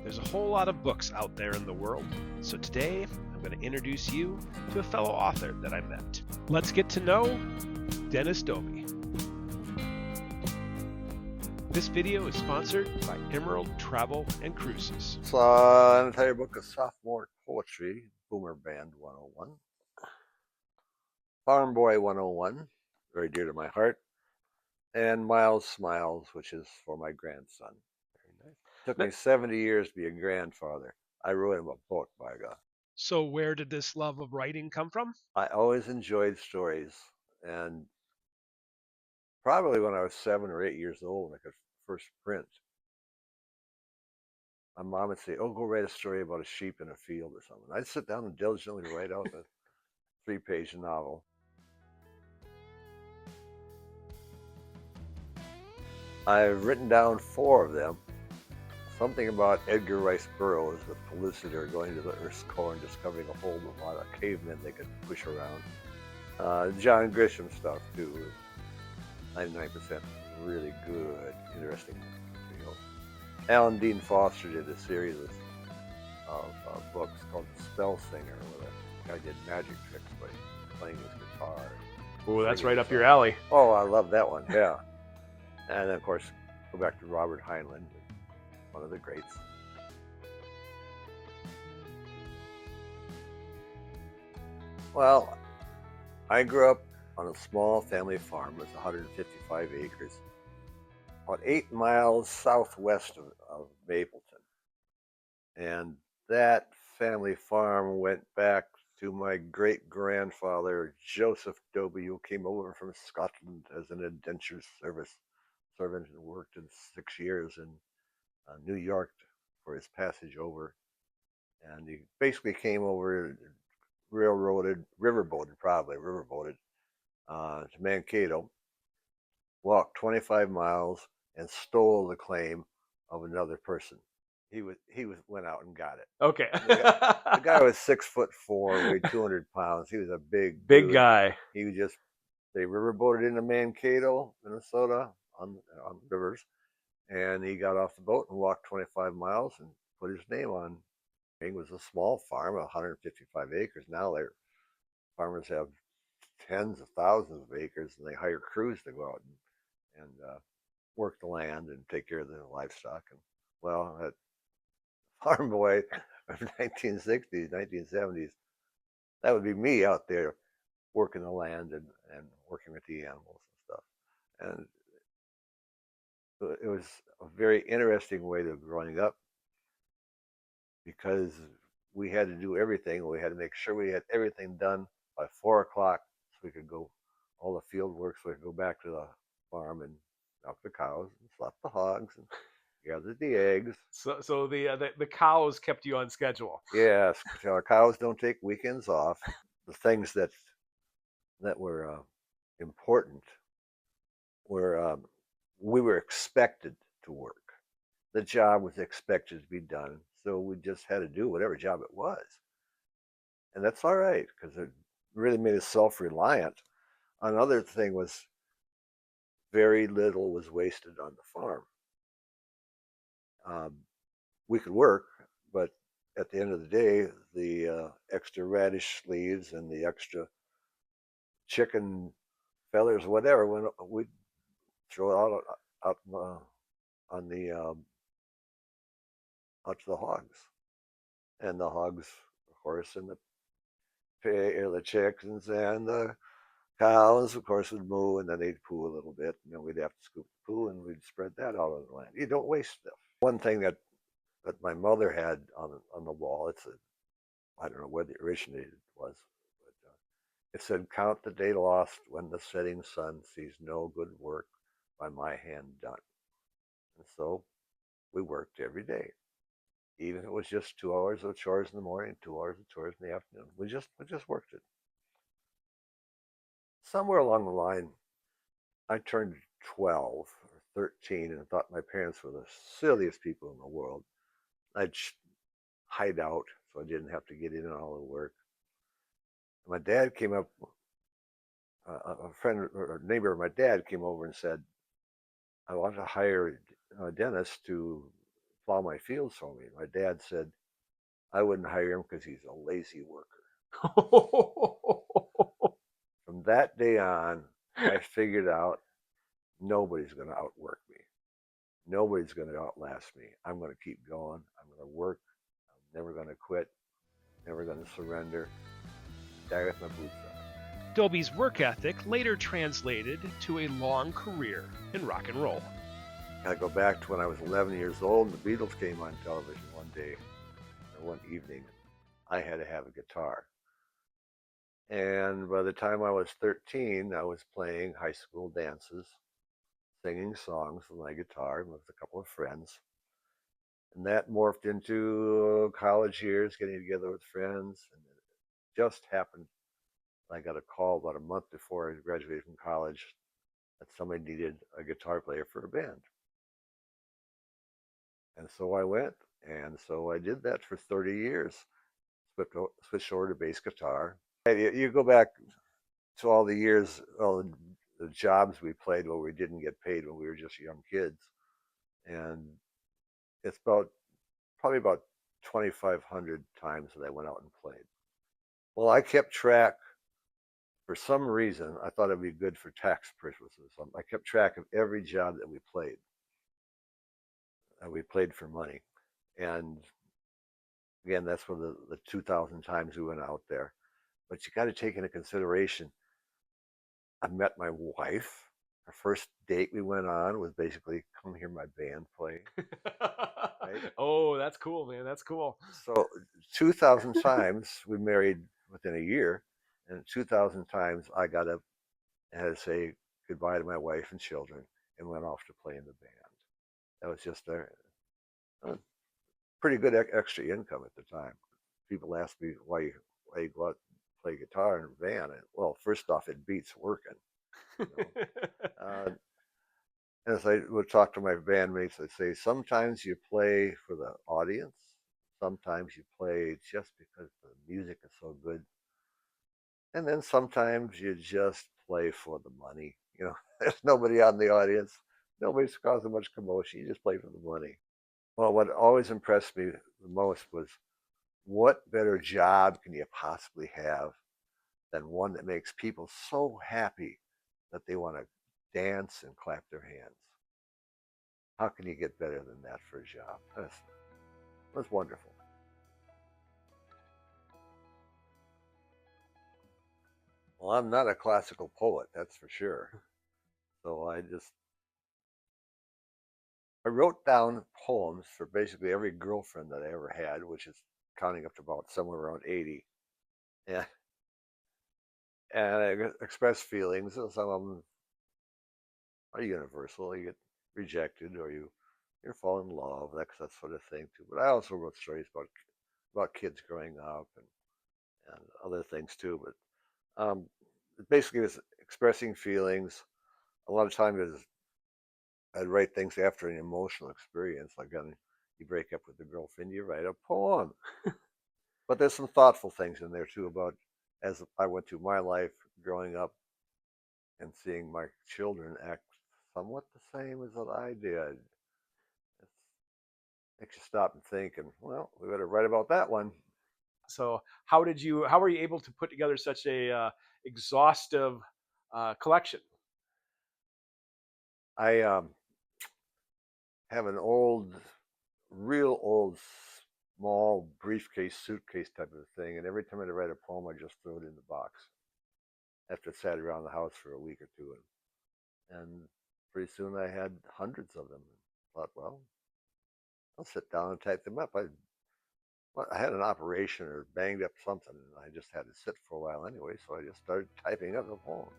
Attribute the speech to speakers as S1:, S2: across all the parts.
S1: There's a whole lot of books out there in the world, so today I'm going to introduce you to a fellow author that I met. Let's get to know Dennis Dobie. This video is sponsored by Emerald Travel and Cruises.
S2: It's an entire book of sophomore poetry, Boomer Band 101, Farm Boy 101, very dear to my heart, and Miles Smiles, which is for my grandson.
S1: Very nice.
S2: Took me 70 years to be a grandfather. I wrote him a book, by God.
S1: So where did this love of writing come from?
S2: I always enjoyed stories, and probably when I was 7 or 8 years old, I could first print. My mom would say, "Oh, go write a story about a sheep in a field or something." I'd sit down and diligently write out a 3-page novel. I've written down 4 of them. Something about Edgar Rice Burroughs with Pellucidar going to the Earth's core and discovering a whole lot of cavemen they could push around. John Grisham stuff too. 99% really good, interesting material. Alan Dean Foster did a series of books called The Spell Singer, where the guy did magic tricks by playing his guitar.
S1: Oh, that's right up your alley.
S2: Oh, I love that one, yeah. And then, of course, go back to Robert Heinlein, one of the greats. Well, I grew up on a small family farm with 155 acres, about 8 miles southwest of Mapleton. And that family farm went back to my great-grandfather, Joseph Dobie, who came over from Scotland as an indentured service servant and worked in 6 years in New York for his passage over. And he basically came over, riverboated to Mankato, walked 25 miles, and stole the claim of another person. He went out and got it.
S1: Okay.
S2: The guy was 6'4", weighed 200 pounds. He was a big dude.
S1: guy.
S2: They riverboated into Mankato, Minnesota, on rivers, and he got off the boat and walked 25 miles and put his name on. It was a small farm, 155 acres. Now farmers have tens of thousands of acres, and they hire crews to go out and work the land and take care of the livestock. And well, that farm boy of 1960s, 1970s, that would be me out there working the land and working with the animals and stuff. And it was a very interesting way of growing up, because we had to do everything. We had to make sure we had everything done by 4 o'clock, so we could go all the field work, so we could go back to the farm and milk the cows and slop the hogs and gather the eggs.
S1: So the cows kept you on schedule.
S2: Yes, our cows don't take weekends off. The things that were important were we were expected to work. The job was expected to be done, so we just had to do whatever job it was. And that's all right, because it really made us self-reliant. Another thing was very little was wasted on the farm. We could work, but at the end of the day, the extra radish leaves and the extra chicken feathers, whatever, we'd throw it out on the out to the hogs. And the hogs, of course, and the chickens and the cows, of course, would moo, and then they'd poo a little bit, and then we'd have to scoop the poo, and we'd spread that out on the land. You don't waste stuff. One thing that my mother had on the wall, I don't know where it originated was, but it said, "Count the day lost when the setting sun sees no good work by my hand done." And so we worked every day, even if it was just 2 hours of chores in the morning, 2 hours of chores in the afternoon. We just worked it. Somewhere along the line, I turned 12 or 13 and thought my parents were the silliest people in the world. I'd hide out so I didn't have to get in on all the work. My dad came up, a friend or a neighbor of my dad came over and said, "I want to hire Dennis to plow my fields for me. My dad said I wouldn't hire him because he's a lazy worker. From that day on, I figured out nobody's going to outwork me. Nobody's going to outlast me. I'm going to keep going. I'm going to work. I'm never going to quit. Never going to surrender. Die with my boots on.
S1: Dobie's work ethic later translated to a long career in rock and roll.
S2: I go back to when I was 11 years old, and the Beatles came on television one day, or one evening. I had to have a guitar. And by the time I was 13, I was playing high school dances, singing songs with my guitar with a couple of friends. And that morphed into college years, getting together with friends. And it just happened. I got a call about a month before I graduated from college that somebody needed a guitar player for a band. And so I went, and so I did that for 30 years. Switched over to bass guitar. You go back to all the years, all the jobs we played where we didn't get paid when we were just young kids, and it's probably about 2,500 times that I went out and played. Well, I kept track. For some reason, I thought it'd be good for tax purposes. I kept track of every job that we played. We played for money, and again, that's for the 2,000 times we went out there. But you got to take into consideration, I met my wife. Our first date we went on was basically come hear my band play.
S1: Right? Oh, that's cool, man. That's cool.
S2: So 2,000 times we married within a year, and 2,000 times I got up and had to say goodbye to my wife and children and went off to play in the band. That was just a pretty good extra income at the time. People ask me why you go out and play guitar in a band. And, well, first off, it beats working. You know? As I would talk to my bandmates, I'd say sometimes you play for the audience, sometimes you play just because the music is so good, and then sometimes you just play for the money. You know, there's nobody out in the audience, nobody's causing much commotion. You just play for the money. Well, what always impressed me the most was what better job can you possibly have than one that makes people so happy that they want to dance and clap their hands? How can you get better than that for a job? That's wonderful. Well, I'm not a classical poet, that's for sure. So I wrote down poems for basically every girlfriend that I ever had, which is counting up to about somewhere around 80. And, and I express feelings. Some of them are universal. You get rejected, or you fall in love, that sort of thing too. But I also wrote stories about kids growing up and other things too. But basically, it was expressing feelings. A lot of times, I'd write things after an emotional experience, like you break up with a girlfriend, you write a poem. But there's some thoughtful things in there too about as I went through my life growing up and seeing my children act somewhat the same as what I did. It makes you stop and think, and well, we better write about that one.
S1: So, how were you able to put together such a exhaustive collection?
S2: I have an real old, small briefcase, suitcase type of thing, and every time I write a poem, I just throw it in the box after it sat around the house for a week or two, and pretty soon I had hundreds of them. I thought, well, I'll sit down and type them up. I had an operation or banged up something, and I just had to sit for a while anyway, so I just started typing up the poems.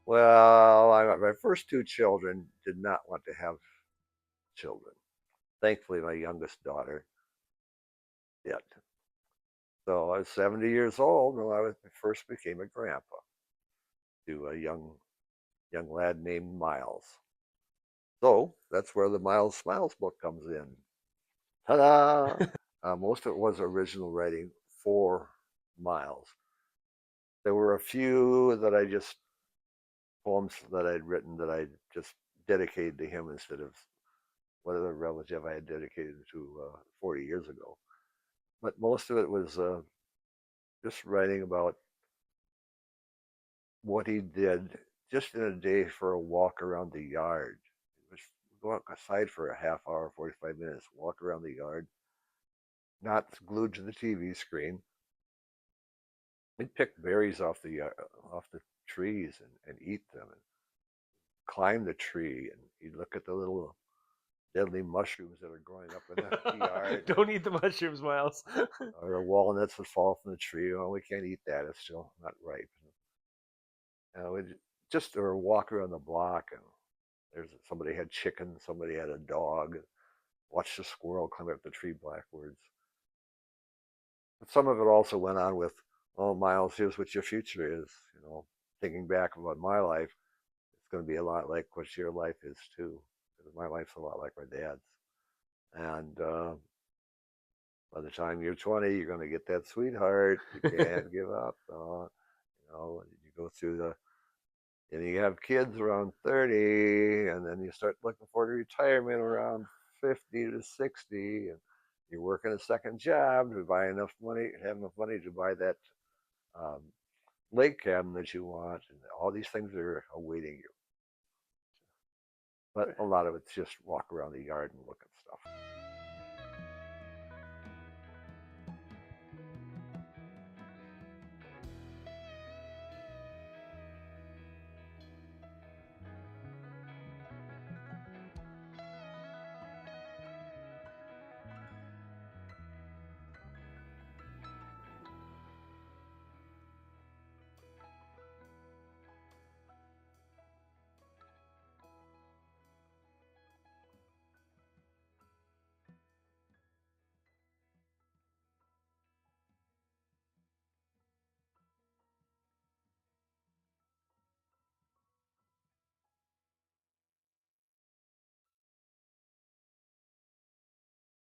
S2: Well, my first two children did not want to have children. Thankfully, my youngest daughter did. So I was 70 years old when I first became a grandpa to a young lad named Miles. So that's where the Miles Smiles book comes in. Ta-da! Most of it was original writing for Miles. There were a few that I just poems that I'd written that I just dedicated to him instead of whatever relative I had dedicated to 40 years ago. But most of it was just writing about what he did just in a day for a walk around the yard. Just go outside for a half hour, 45 minutes, walk around the yard, not glued to the TV screen. He'd pick berries off the trees and eat them, and climb the tree, and he'd look at the little deadly mushrooms that are growing up in the yard.
S1: Don't eat the mushrooms, Miles.
S2: Or walnuts would fall from the tree. Oh, we can't eat that; it's still not ripe. We'd just or walk around the block, and there's somebody had chicken, somebody had a dog. Watch the squirrel climb up the tree blackwards. But some of it also went on with, oh, Miles, here's what your future is. Thinking back about my life, it's going to be a lot like what your life is too. Because my life's a lot like my dad's. And by the time you're 20, you're going to get that sweetheart. You can't give up. You go through and you have kids around 30, and then you start looking for the retirement around 50 to 60, and you're working a second job to buy enough money, have enough money to buy that um, lake cabin that you want, and all these things are awaiting you. But a lot of it's just walk around the yard and look at stuff.